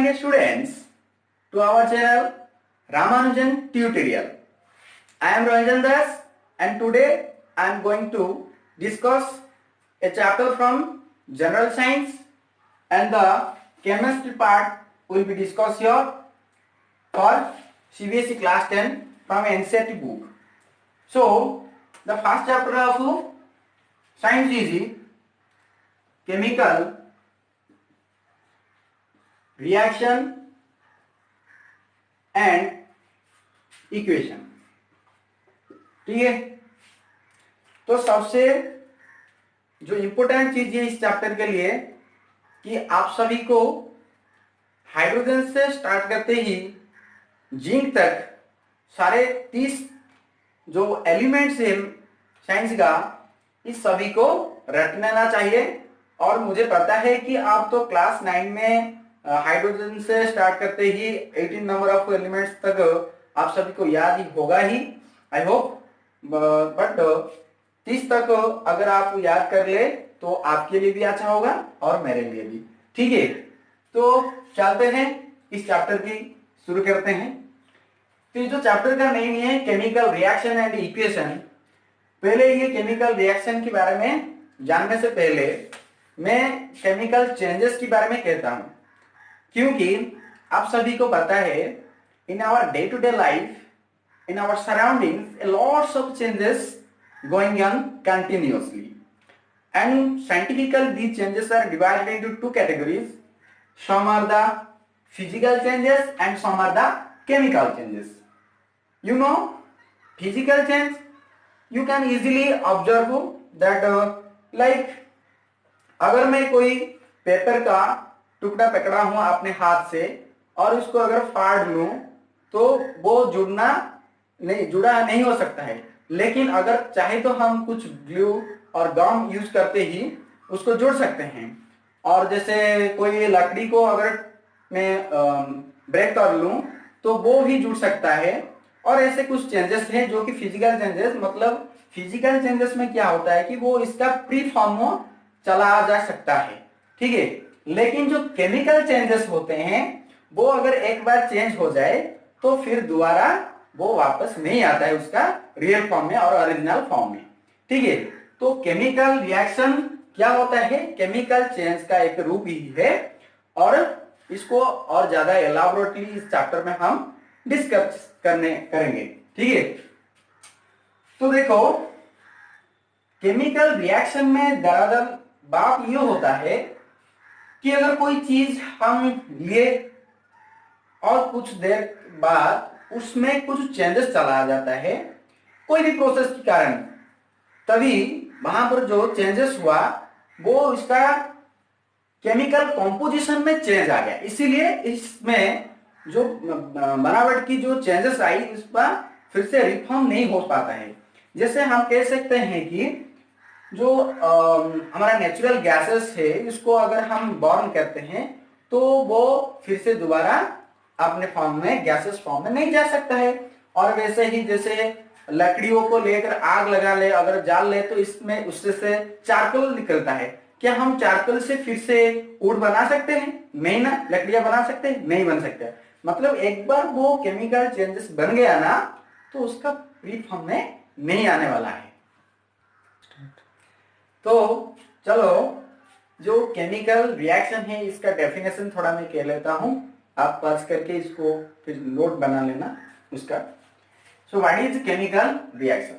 dear students to our channel Ramanujan Tutorial. I am Ranjan Das and today I am going to discuss a chapter from General Science and the chemistry part will be discussed here for CBSE class 10 from NCERT book. So the first chapter of science is chemical reaction and equation. ठीक है, तो सबसे जो important चीज है इस chapter के लिए कि आप सभी को हाइड्रोजन से स्टार्ट करते ही जिंक तक सारे 30 जो एलिमेंट्स है साइंस का, इस सभी को रट लेना चाहिए. और मुझे पता है कि आप तो क्लास 9 में हाइड्रोजन से स्टार्ट करते ही 18 नंबर ऑफ एलिमेंट्स तक आप सभी को याद ही होगा ही, आई होप. बट 30 तक अगर आप याद कर ले तो आपके लिए भी अच्छा होगा और मेरे लिए भी. ठीक है, तो चलते हैं इस चैप्टर की शुरू करते हैं. तो जो चैप्टर का नेम है केमिकल रिएक्शन एंड इक्वेशन. पहले ये केमिकल रिएक्शन के बारे में जानने से पहले मैं केमिकल चेंजेस के बारे में कहता हूं, क्योंकि आप सभी को पता है in our day to day life in our surroundings lots of changes going on continuously and scientifically these changes are divided into two categories. Some are the physical changes and some are the chemical changes. You know, physical change you can easily observe that like अगर मैं कोई paper का टुकड़ा पकड़ा हूं अपने हाथ से और उसको अगर फाड़ लूं तो वो जुड़ा नहीं हो सकता है. लेकिन अगर चाहे तो हम कुछ ग्लू और गम यूज करते ही उसको जोड़ सकते हैं. और जैसे कोई लकड़ी को अगर मैं ब्रेक कर लूं तो वो भी जुड़ सकता है. और ऐसे कुछ चेंजेस हैं जो कि फिजिकल चेंजेस, मतलब फिजिकल चेंजेस में क्या होता है कि वो इसका प्री फॉर्म चला जा सकता है. ठीक है, लेकिन जो केमिकल चेंजेस होते हैं वो अगर एक बार चेंज हो जाए तो फिर दोबारा वो वापस नहीं आता है उसका रियल फॉर्म में और ओरिजिनल फॉर्म में. ठीक है, तो केमिकल रिएक्शन क्या होता है? केमिकल चेंज का एक रूप ही है और इसको और ज्यादा एलाबोरेटली इस चैप्टर में हम डिस्कस करेंगे. ठीक है, तो देखो केमिकल रिएक्शन में दरअसल बात ये होता है कि अगर कोई चीज हम लिए और कुछ देर बाद उसमें कुछ चेंजेस चला जाता है कोई भी प्रोसेस के कारण, तभी वहां पर जो चेंजेस हुआ वो इसका केमिकल कॉम्पोजिशन में चेंज आ गया. इसीलिए इसमें जो बनावट की जो चेंजेस आई इस पर फिर से रिफॉर्म नहीं हो पाता है. जैसे हम कह सकते हैं कि जो हमारा नेचुरल गैसेस है इसको अगर हम बर्न करते हैं तो वो फिर से दोबारा अपने फॉर्म में गैसेस फॉर्म में नहीं जा सकता है. और वैसे ही जैसे लकड़ियों को लेकर आग लगा ले, अगर जाल ले तो इसमें उससे से चारकोल निकलता है. क्या हम चारकोल से फिर से वुड बना सकते हैं? नहीं ना. लकड़ियां बना सकते हैं? नहीं बन सकते. मतलब एक बार वो केमिकल चेंजेस बन गया ना तो उसका प्री फॉर्म में नहीं आने वाला है. तो चलो जो केमिकल रिएक्शन है इसका डेफिनेशन थोड़ा मैं कह लेता हूं, आप पर्स करके इसको फिर नोट बना लेना उसका. So what is chemical reaction?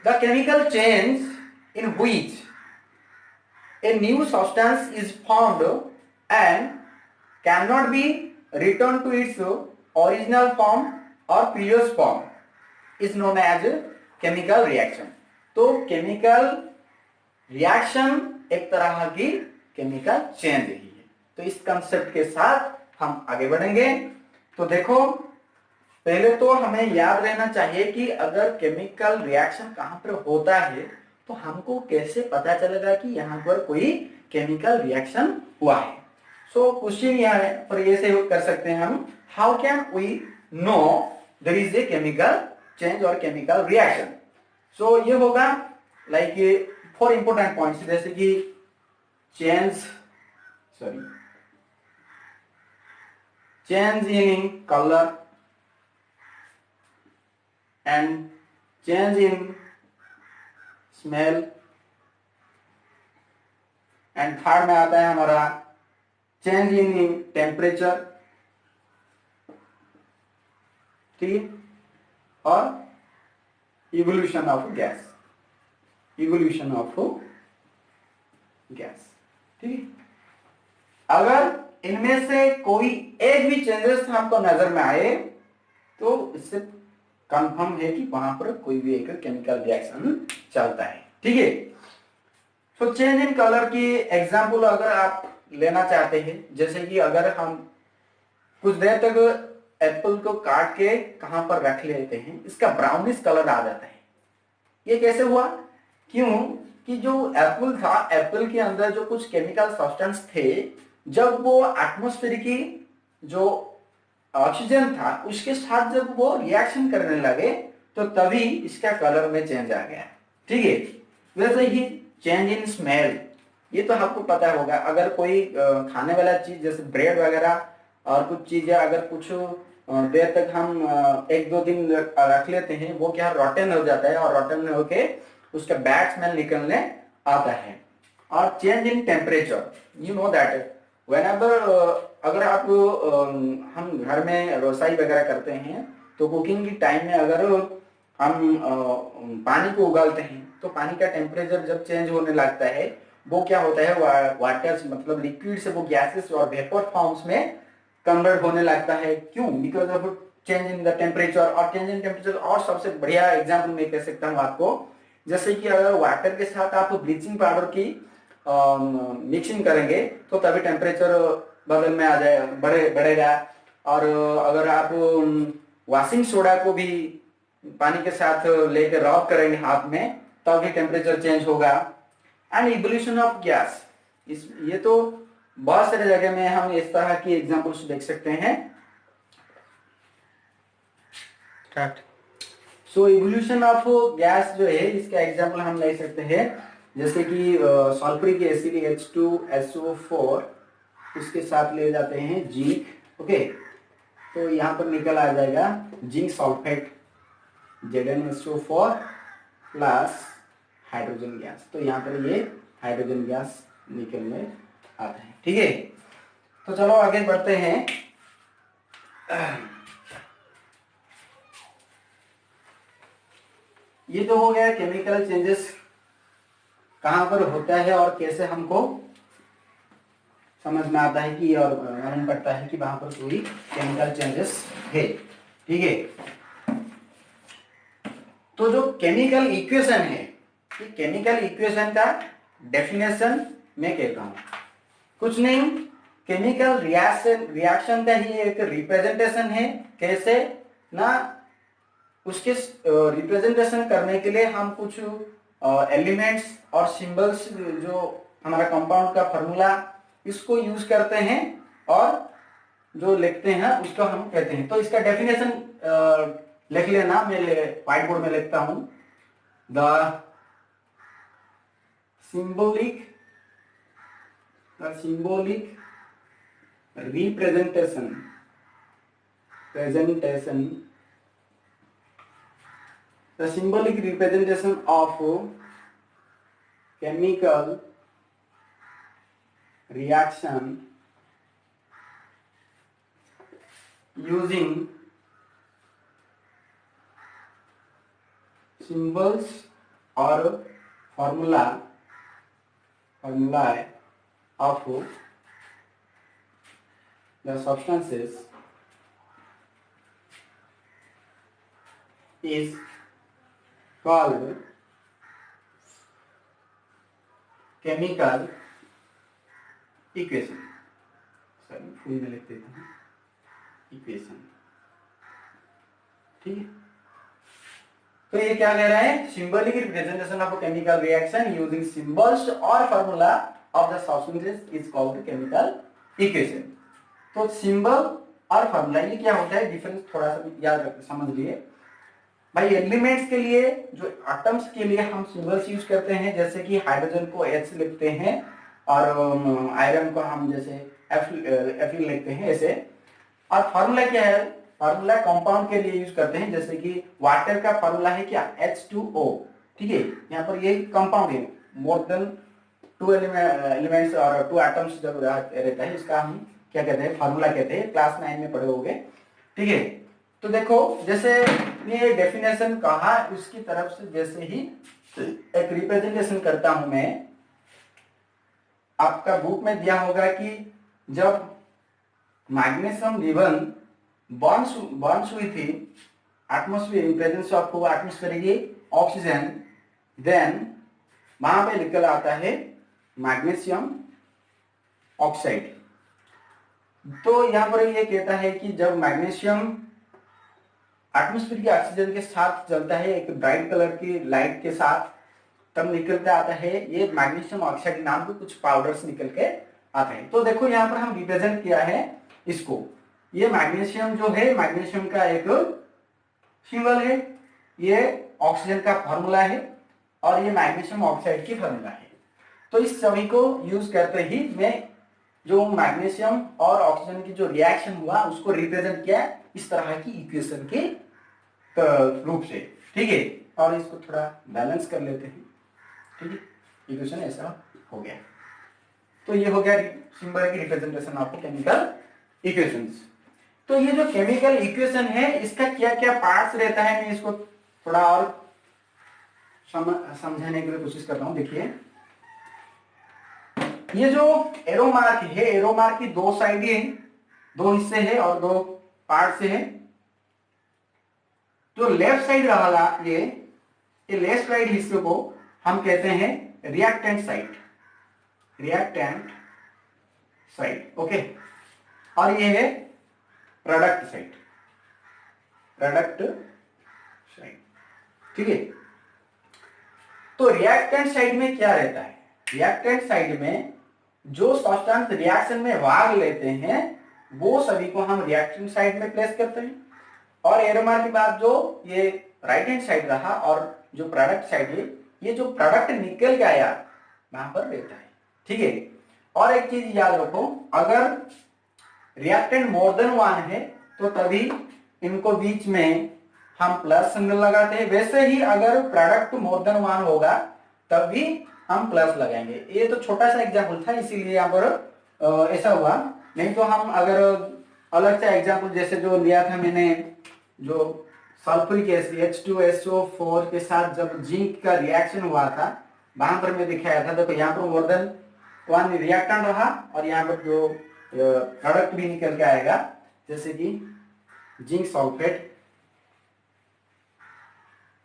The chemical change in which a new substance is formed and can not be return to its original form और previous form is known as chemical reaction. तो chemical reaction एक तरह की chemical change ही है. तो इस concept के साथ हम आगे बढ़ेंगे. तो देखो पहले तो हमें याद रहना चाहिए कि अगर केमिकल रिएक्शन कहां पर होता है तो हमको कैसे पता चलेगा कि यहां पर कोई केमिकल रिएक्शन हुआ है. सो क्वेश्चन यहाँ पर ये से कर सकते हैं हम, how can we know there is a chemical change और केमिकल रिएक्शन. सो ये होगा लाइक 4 इंपोर्टेंट पॉइंट्स जैसे कि change change in color and change in smell, and third में आता है हमारा चेंज इन टेम्परेचर, ठीक, और evolution of gas, evolution of gas, ठीक। अगर इनमें से कोई एक भी चेंजेस आपको नजर में आए तो इससे कंफर्म है कि वहां पर कोई भी एक केमिकल रिएक्शन चलता है, ठीक है। तो चेंज इन कलर की एग्जांपल अगर आप लेना चाहते हैं, जैसे कि अगर हम कुछ देर तक एप्पल को काट के कहां पर रख लेते हैं, इसका ब्राउनिश कलर आ जाता है। ये कैसे हुआ? क्यों कि जो एप्पल था, एप्पल के अंदर जो कुछ केमिकल सब्सटेंस थे, जब वो एटमॉस्फेयर की जो ऑक्सीजन था उसके साथ जब वो रिएक्शन करने लगे तो तभी इसका कलर में चेंज आ गया, ठीक है। वैसे ही चेंज इन स्मेल, ये तो आपको पता होगा। अगर कोई खाने वाला चीज जैसे ब्रेड वगैरह और कुछ चीजें अगर कुछ देर तक हम 1-2 दिन रख लेते हैं, वो क्या रॉटन हो जाता है और रॉटन होके उसका बैड स्मेल निकलने आता है। और change in temperature, you know that whenever अगर आप हम घर में रसोई वगैरह करते हैं तो कुकिंग की टाइम में अगर हम पानी को उगालते हैं तो पानी का टेम्परेचर जब चेंज होने लगता है, वो क्या होता है, वाटर मतलब लिक्विड से वो गैसेस और वेपर फॉर्म्स में कन्वर्ट होने लगता है। क्यों? Because of change in the temperature. और चेंज इन टेम्परेचर और सबसे बढ़िया एग्जाम्पल मैं कह सकता हूँ आपको, जैसे कि अगर वाटर के साथ आप ब्लीचिंग पाउडर की मिक्सिंग करेंगे तो तभी टेम्परेचर बदल में आ जाए बढ़ेगा। और अगर आप वॉशिंग सोडा को भी पानी के साथ लेकर रब करेंगे हाथ में तब भी टेम्परेचर चेंज होगा। एंड इवोल्यूशन ऑफ गैस, ये तो बहुत सारे जगह में हम इस तरह की एग्जांपल्स देख सकते हैं। सो इवोल्यूशन ऑफ गैस जो है, इसका एग्जांपल हम ले सकते हैं जैसे कि सल्फ्यूरिक एसिड H2SO4, उसके साथ ले जाते हैं जिंक, ओके, तो यहाँ पर निकल आ जाएगा zinc sulphate ZnSO4 plus hydrogen gas. तो यहाँ पर ये हाइड्रोजन गैस निकल में आता है, ठीक है। तो चलो आगे बढ़ते हैं। ये तो हो गया केमिकल चेंजेस कहां पर होता है और कैसे हमको समझ में आता है कि और मालूम पड़ता है कि वहां पर कोई केमिकल चेंजेस है, ठीक है। तो जो केमिकल इक्वेशन है, ये केमिकल इक्वेशन का डेफिनेशन मैं कहता हूं, कुछ नहीं, केमिकल रिएक्शन का ही एक रिप्रेजेंटेशन है। कैसे ना, उसके रिप्रेजेंटेशन करने के लिए हम कुछ एलिमेंट्स और सिंबल्स, जो हमारा कंपाउंड का फॉर्मूला, इसको यूज करते हैं और जो लिखते हैं उसको हम कहते हैं। तो इसका डेफिनेशन लिख लेना, मैं व्हाइट बोर्ड में लिखता हूं। The symbolic representation the symbolic representation of chemical reaction using symbols or formulae of the substances is called chemical equation। Sorry, full में लिख देता हूँ, इक्वेशन, ठीक है। तो ये क्या कह रहा है, symbolic representation of chemical reaction using symbols और formula of the substances is called chemical equation. तो सिंबल और फार्मूला, ये क्या होता है, डिफरेंस थोड़ा सा याद समझ लिए भाई। एलिमेंट्स के लिए, जो एटम्स के लिए हम सिंबल्स यूज करते हैं, जैसे कि हाइड्रोजन को H लिखते हैं और आयरन को हम जैसे F लिखते हैं, ऐसे और फार्मूला क्या है, फार्मूला कंपाउंड के लिए यूज करते हैं, जैसे कि वाटर का फार्मूला है क्या, H2O, ठीक है। यहाँ पर ये कंपाउंड है, मोर देन 2 एलिमेंट्स और 2 एटम्स जब रहता है, इसका हम क्या कहते हैं, फार्मूला कहते हैं, क्लास 9 में पढ़े होंगे, ठीक है। तो देखो जैसे ये डेफिनेशन कहा, उसकी तरफ से जैसे ही एक रिप्रेजेंटेशन करता हूं मैं, आपका बुक में दिया होगा कि जब मैग्नीशियम रिबन बॉन्ड्स हुई थी atmosphere in presence of atmospheric oxygen, then वहां पे निकल आता है मैग्नीशियम ऑक्साइड। तो यहां पर ये कहता है कि जब मैग्नीशियम एटमॉस्फेयर के ऑक्सीजन के साथ चलता है एक ब्राइट कलर की लाइट के साथ, तब निकलता आता है ये मैग्नीशियम ऑक्साइड नाम के कुछ पाउडर्स निकल के आते हैं। तो देखो यहाँ पर हम रिप्रेजेंट किया है इसको, ये मैग्नीशियम जो है, मैग्नीशियम का एक सिंबल है, ये ऑक्सीजन का फॉर्मूला है, और ये मैग्नीशियम ऑक्साइड की फॉर्मूला है। तो इस सभी को यूज करते ही मैं जो मैग्नीशियम और ऑक्सीजन की जो रिएक्शन हुआ उसको रिप्रेजेंट किया इस तरह की इक्वेशन के रूप से, ठीक है। और इसको थोड़ा बैलेंस कर लेते हैं, ठीक है, इक्वेशन ऐसा हो गया। तो ये हो गया सिंबल की रिप्रेजेंटेशन ऑफ केमिकल इक्वेशंस। तो ये जो केमिकल इक्वेशन है इसका क्या क्या पार्ट्स रहता है, मैं इसको थोड़ा और समझाने के लिए कोशिश करता हूं। देखिए ये जो एरो मार्क है, एरो मार्क की दो साइड है, दो हिस्से हैं और दो पार्ट से है। जो लेफ्ट साइड रहा ये लेफ्ट साइड हिस्से को हम कहते हैं reactant side, reactant side, okay. और ये है प्रोडक्ट साइड, प्रोडक्ट साइड, ठीक है। तो रिएक्टेंट साइड में क्या रहता है, रिएक्टेंट साइड में जो सब्सटेंस रिएक्शन में भाग लेते हैं वो सभी को हम रिएक्टेंट साइड में प्लेस करते हैं। और एरो मार्क के बाद जो ये राइट हैंड साइड रहा और जो प्रोडक्ट साइड है, ये जो प्रोडक्ट निकल के आया वहां पर रहता है, ठीक है। और एक चीज याद रखो, अगर रिएक्टेंट मोर देन वन है तो तभी इनको बीच में हम प्लस सिंबल लगाते हैं। वैसे ही अगर प्रोडक्ट मोर देन वन होगा तब भी हम प्लस लगाएंगे। ये तो छोटा सा एग्जाम्पल था, इसीलिए यहाँ पर ऐसा हुआ। नहीं तो हम अगर अलग से एग्जाम्पल जैसे जो लिया था मैंने, जो सल्फ्यूरिक एसिड H2SO4 के साथ जब जिंक का रिएक्शन हुआ था वहां पर मैं दिखाया था। देखो यहाँ पर मोर देन वन रिएक्टेंट रहा और यहाँ पर जो प्रोडक्ट भी निकल के आएगा, जैसे कि जिंक सल्फेट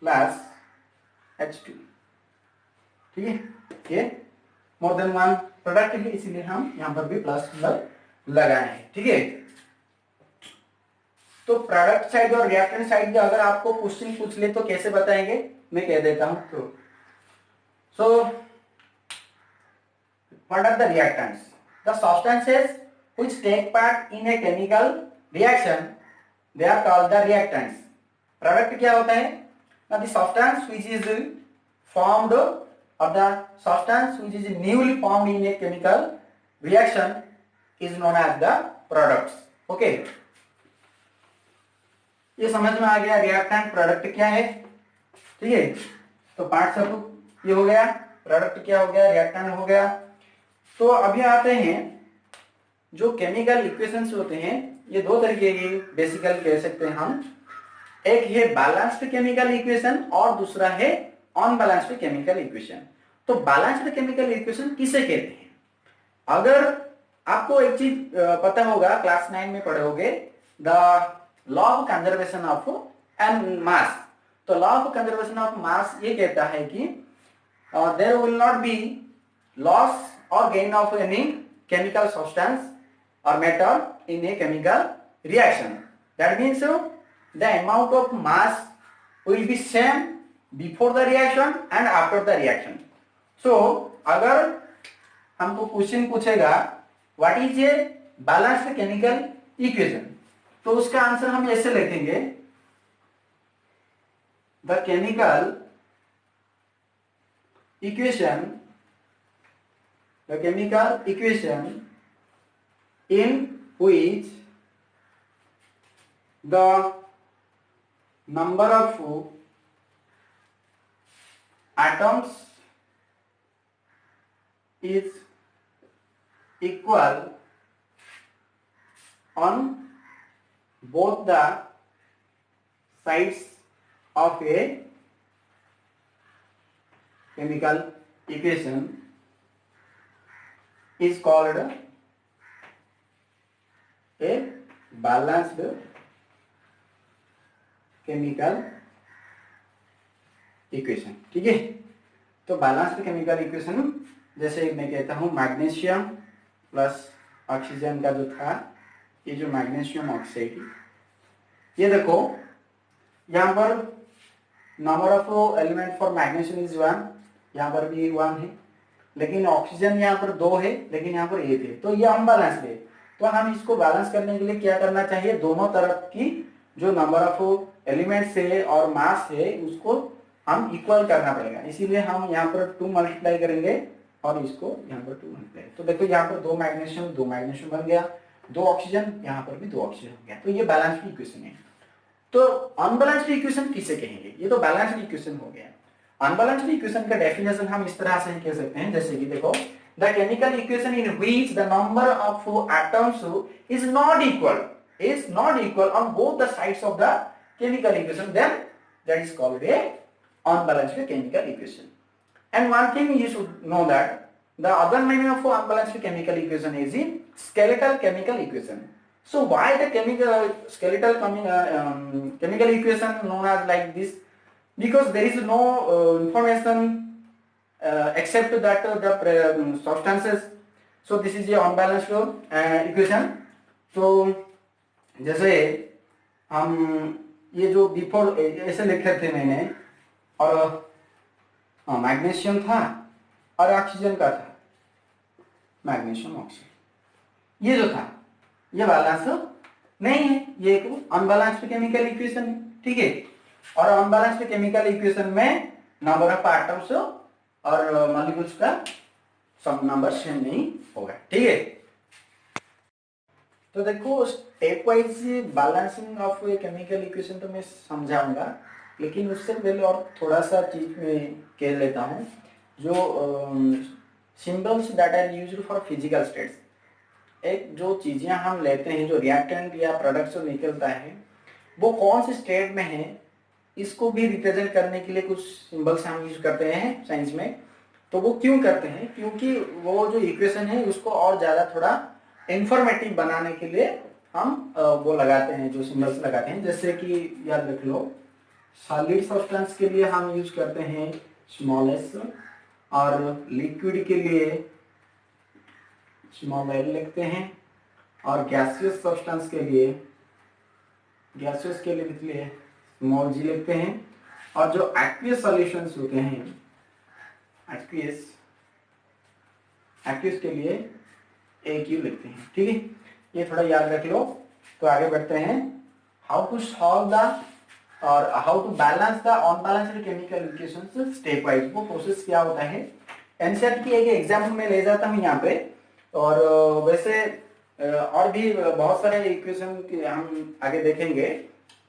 प्लस H2, ठीक है। ये मोर देन वन प्रोडक्ट है, इसीलिए हम यहाँ पर भी प्लस लगाए हैं, ठीक है। तो प्रोडक्ट साइड और रिएक्टेंट साइड अगर आपको क्वेश्चन पूछ ले तो कैसे बताएंगे, मैं कह देता हूं। तो so what are the reactants, the substances which take part in a chemical reaction, they are called the reactants. Product क्या होता है, the substance which is formed और the substance which is newly formed in a chemical reaction is known as the products, okay. ये समझ में आ गया reactant product क्या है, ठीक है। तो पार्ट सब ये हो गया, प्रोडक्ट क्या हो गया, रिएक्टेंट हो गया। तो अभी आते हैं जो केमिकल इक्वेशंस होते हैं, ये दो तरीके की बेसिकली कह सकते हैं हम। एक है बैलेंस्ड केमिकल इक्वेशन और दूसरा है अनबैलेंस्ड केमिकल इक्वेशन। तो बैलेंस्ड केमिकल इक्वेशन किसे कहते हैं, अगर आपको एक चीज पता होगा, क्लास 9 में पढ़े होगे, the law of conservation of and mass. तो law of conservation of mass ये कहता है कि there will not be loss और gain of any chemical substance और metal in a chemical reaction. That means the amount of mass will be same before the reaction and after the reaction. So अगर हमको question पूछेगा what is a balanced chemical equation, तो उसका answer हम ऐसे लिखेंगे, the chemical equation in which the number of atoms is equal on both the sides of a chemical equation is called a balanced chemical equation. ठीक है, तो balanced chemical equation जैसे मैं कहता हूं मैग्नीशियम प्लस ऑक्सीजन का जो था, ये जो मैग्नीशियम ऑक्साइड, ये देखो यहाँ पर number of element for magnesium is 1, यहाँ पर भी 1 है, लेकिन ऑक्सीजन यहाँ पर 2 है, लेकिन यहाँ पर 1 है, तो ये अनबैलेंस्ड है। तो हम इसको बैलेंस करने के लिए क्या करना चाहिए, दोनों तरफ की जो नंबर ऑफ एलिमेंट्स है और मास है उसको हम इक्वल करना पड़ेगा। इसीलिए हम यहाँ पर 2 मल्टीप्लाई करेंगे और इसको यहाँ पर 2 मल्टीप्लाई। तो देखो यहाँ पर 2 मैग्नीशियम बन गया, 2 ऑक्सीजन, यहाँ पर भी 2 ऑक्सीजन हो गया। तो ये बैलेंस्ड इक्वेशन है। तो अनबैलेंस्ड इक्वेशन किसे कहेंगे, ये तो बैलेंस्ड इक्वेशन हो गया। अनबैलेंस्ड इक्वेशन का डेफिनेशन हम इस तरह से कह सकते हैं, जैसे कि देखो the chemical equation in which the number of atoms is not equal on both the sides of the chemical equation, then that is called a unbalanced chemical equation. And one thing you should know that the other meaning of unbalanced chemical equation is in skeletal chemical equation. So why the skeletal chemical equation known as like this? Because there is no information except that the substances. So this is a unbalanced equation. So जैसे हम ये जो before ऐसे लिखे थे मैंने, और magnesium था और ऑक्सीजन का था, मैग्नीशियम ऑक्सीजन, ये जो था ये बैलेंस नहीं है, ये एक अनबैलेंस्ड केमिकल इक्वेशन है। ठीक है, और अनबैलेंस्ड केमिकल इक्वेशन में नंबर ऑफ एटम्स और मॉलिक्यूल्स का सब नंबर सेम नहीं होगा। ठीक है, तो देखो step wise balancing of a chemical equation तो मैं समझाऊंगा, लेकिन उससे पहले और थोड़ा सा चीज में कह लेता हूँ। जो symbols that are used for physical states, एक जो चीजें हम लेते हैं, जो रिएक्टेंट या प्रोडक्ट से निकलता है, वो कौन से स्टेट में है, इसको भी रिप्रेजेंट करने के लिए कुछ सिंबल्स हम यूज करते हैं साइंस में। तो वो क्यों करते हैं, क्योंकि वो जो इक्वेशन है उसको और ज्यादा थोड़ा इंफॉर्मेटिव बनाने के लिए हम वो लगाते हैं, जो सिंबल्स लगाते हैं। जैसे कि याद रख लो, सॉलिड सब्सटेंस के लिए हम यूज करते हैं स्मॉल s, और लिक्विड के लिए स्मॉल l लिखते हैं, और गैसियस सब्सटेंस के लिए स्मॉल g लिखते हैं, और जो एक्वियस सॉल्यूशंस होते हैं एक्वियस के लिए AQ लिखते हैं। ठीक है, ये थोड़ा याद रख लो। तो आगे बढ़ते हैं, हाउ टू सॉल्व द और how to balance the unbalanced chemical equations stepwise. वो प्रोसेस क्या होता है, एनसीईआरटी की एक एग्जाम्पल में ले जाता हूँ यहाँ पे, और वैसे और भी बहुत सारे इक्वेशन हम आगे देखेंगे,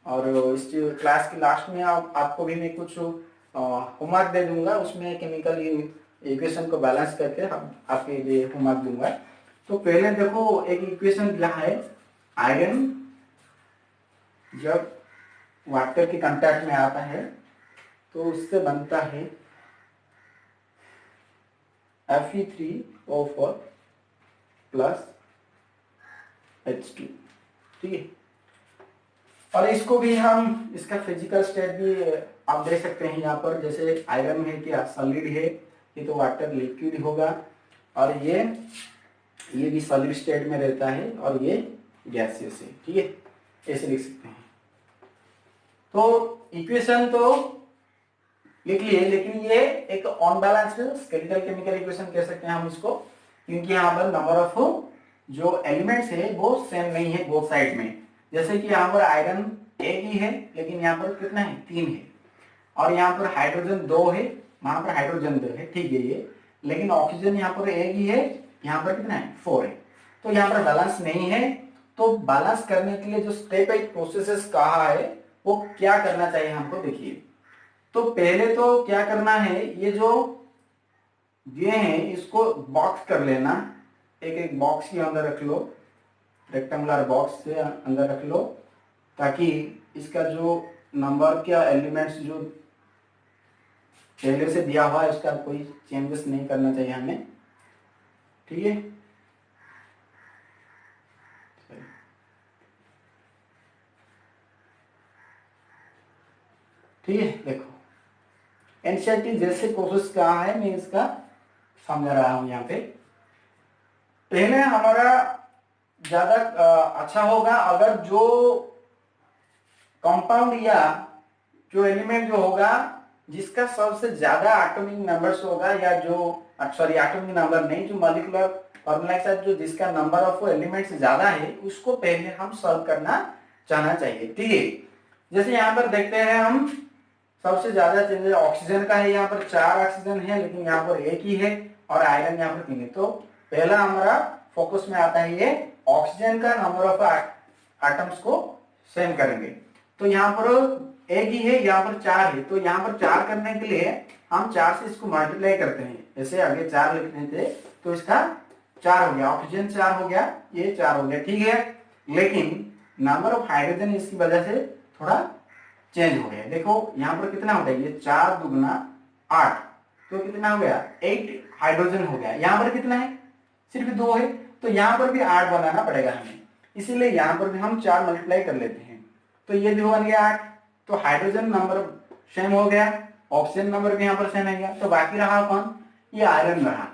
और इस क्लास की लास्ट में आपको भी मैं कुछ होमवर्क दे दूंगा, उसमें केमिकल इक्वेशन को बैलेंस करके हम आपके लिए होमवर्क दूंगा। तो पहले देखो एक इक्वेशन क्या है, आयरन जब वाटर के कांटेक्ट में आता है तो उससे बनता है Fe3O4 प्लस H2। ठीक है, और इसको भी हम इसका फिजिकल स्टेट भी आप देख सकते हैं यहाँ पर। जैसे आयरन है कि सॉलिड है, ये तो वाटर लिक्विड होगा, और ये भी सॉलिड स्टेट में रहता है, और ये गैसियस है। ठीक है, ऐसे लिख सकते हैं। तो इक्वेशन तो लिख लिए, लेकिन ये एक अनबैलेंस्ड स्केलेटल केमिकल इक्वेशन कह सकते हैं हम इसको, क्योंकि यहाँ पर नंबर ऑफ जो एलिमेंट्स है वो सेम नहीं है बोथ साइड में। जैसे कि यहाँ पर आयरन एक ही है, लेकिन यहाँ पर कितना है, 3 है, और यहाँ पर हाइड्रोजन 2 है, वहां पर हाइड्रोजन 2 है। ठीक है, ये लेकिन ऑक्सीजन यहाँ पर एक ही है, यहाँ पर कितना है, 4 है। तो यहाँ पर बैलेंस नहीं है, तो बैलेंस करने के लिए जो स्टेप वाइज प्रोसेसेस कहा है वो क्या करना चाहिए हमको देखिए। तो पहले तो क्या करना है, ये जो दिए हैं इसको बॉक्स कर लेना, एक एक बॉक्स के अंदर रख लो, रेक्टेंगुलर बॉक्स से अंदर रख लो, ताकि इसका जो नंबर का एलिमेंट्स जो पहले से दिया हुआ है उसका कोई चेंजेस नहीं करना चाहिए हमें, ठीक है। ठीक है, देखो एनसीईआरटी जैसे प्रोसेस कहा है मैं इसका समझा रहा हूं यहाँ पे। पहले हमारा ज्यादा अच्छा होगा अगर जो कंपाउंड या जो एलिमेंट जो होगा जिसका सबसे ज्यादा एटॉमिक नंबर्स होगा, या जो सॉरी एटॉमिक नंबर नहीं, जो मॉलिक्यूलर फॉर्मूला के साथ जो जिसका नंबर ऑफ एलिमेंट्स ज्यादा है उसको पहले हम सॉल्व करना चाहना चाहिए, ठीक है। जैसे यहाँ पर देखते हैं हम सबसे ज्यादा चेंजेस ऑक्सीजन का है, यहाँ पर 4 ऑक्सीजन है लेकिन यहाँ पर एक ही है, और आयरन यहाँ पर 3 है। तो पहला हमारा फोकस में आता है ये ऑक्सीजन का नंबर ऑफ एटम्स को सेम करेंगे। तो यहाँ पर एक ही है, यहाँ पर 4 है, तो यहाँ पर 4 करने के लिए हम 4 से इसको मल्टीप्लाई करते हैं। जैसे आगे 4 लिखने थे तो इसका 4 हो गया, ऑक्सीजन 4 हो गया, ये 4 हो गया, ठीक है। लेकिन नंबर ऑफ हाइड्रोजन इसकी वजह से थोड़ा चेंज हो गया। देखो यहाँ पर कितना होता है, ये 4 दुगुना 8, तो कितना हो गया 8 हाइड्रोजन हो गया। यहाँ पर कितना है, सिर्फ 2 है, तो यहाँ पर भी 8 बनाना पड़ेगा हमें, इसीलिए यहाँ पर भी हम 4 मल्टीप्लाई कर लेते हैं। तो ये भी बन गया 8, तो हाइड्रोजन नंबर सेम हो गया, ऑक्सीजन नंबर भी यहाँ पर सेम हो गया, तो बाकी रहा कौन, ये आयरन रहा।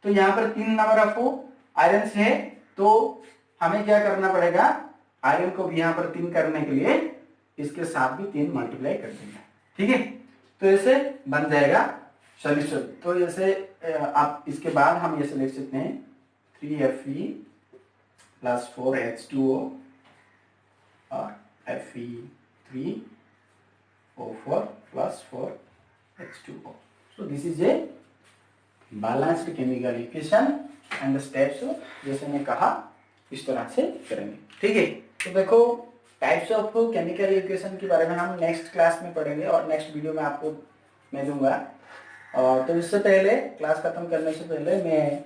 तो यहाँ पर 3 नंबर ऑफ आयरन है, तो हमें क्या करना पड़ेगा, आयरन को भी यहाँ पर 3 करने के लिए इसके साथ भी 3 मल्टीप्लाई कर देंगे, ठीक है। तो ऐसे बन जाएगा सॉल्यूशन। तो जैसे आप इसके बाद हम ऐसे लिख सकते हैं 3Fe + 4H2O और Fe3O4 + 4H2O. So this is a balanced chemical equation and the steps जैसे मैं कहा इस तरह से करेंगे, ठीक है। तो देखो टाइप्स ऑफ केमिकल इक्वेशन के बारे में हम नेक्स्ट क्लास में पढ़ेंगे और नेक्स्ट वीडियो में आपको मैं दूंगा। और तो इससे पहले क्लास खत्म करने से पहले मैं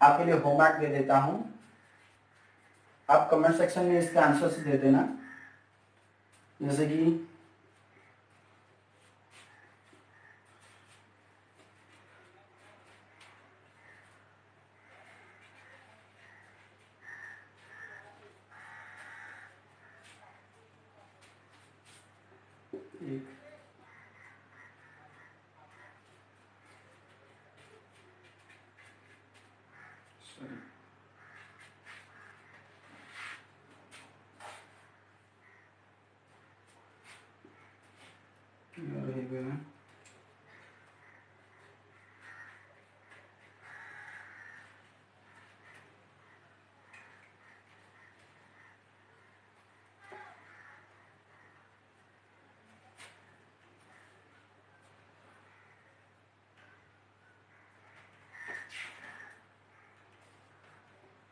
आपके लिए होमवर्क दे देता हूं, आप कमेंट सेक्शन में इसका आंसर दे देना। जैसे कि एक रहेगा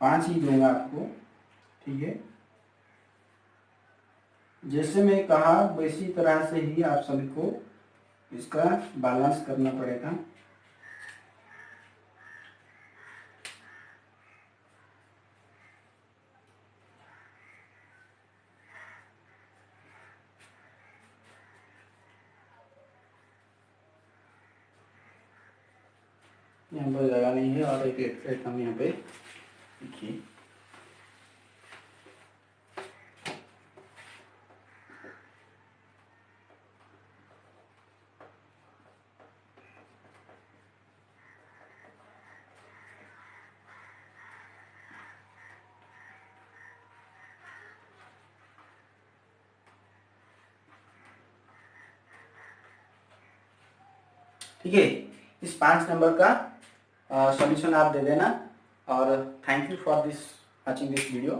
पांच ही दूंगा आपको, ठीक है। जैसे मैं कहा वैसी तरह से ही आप सभी को इसका बैलेंस करना पड़ेगा। यहाँ पर जगह नहीं है और एक एक्सप्रेट हम यहाँ पे लिखिए। ठीक है, इस 5 नंबर का सॉल्यूशन आप दे देना। और thank you for this watching this video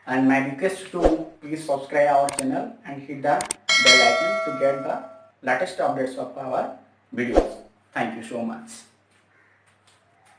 and my request to please subscribe our channel and hit the bell icon to get the latest updates of our videos. Thank you so much.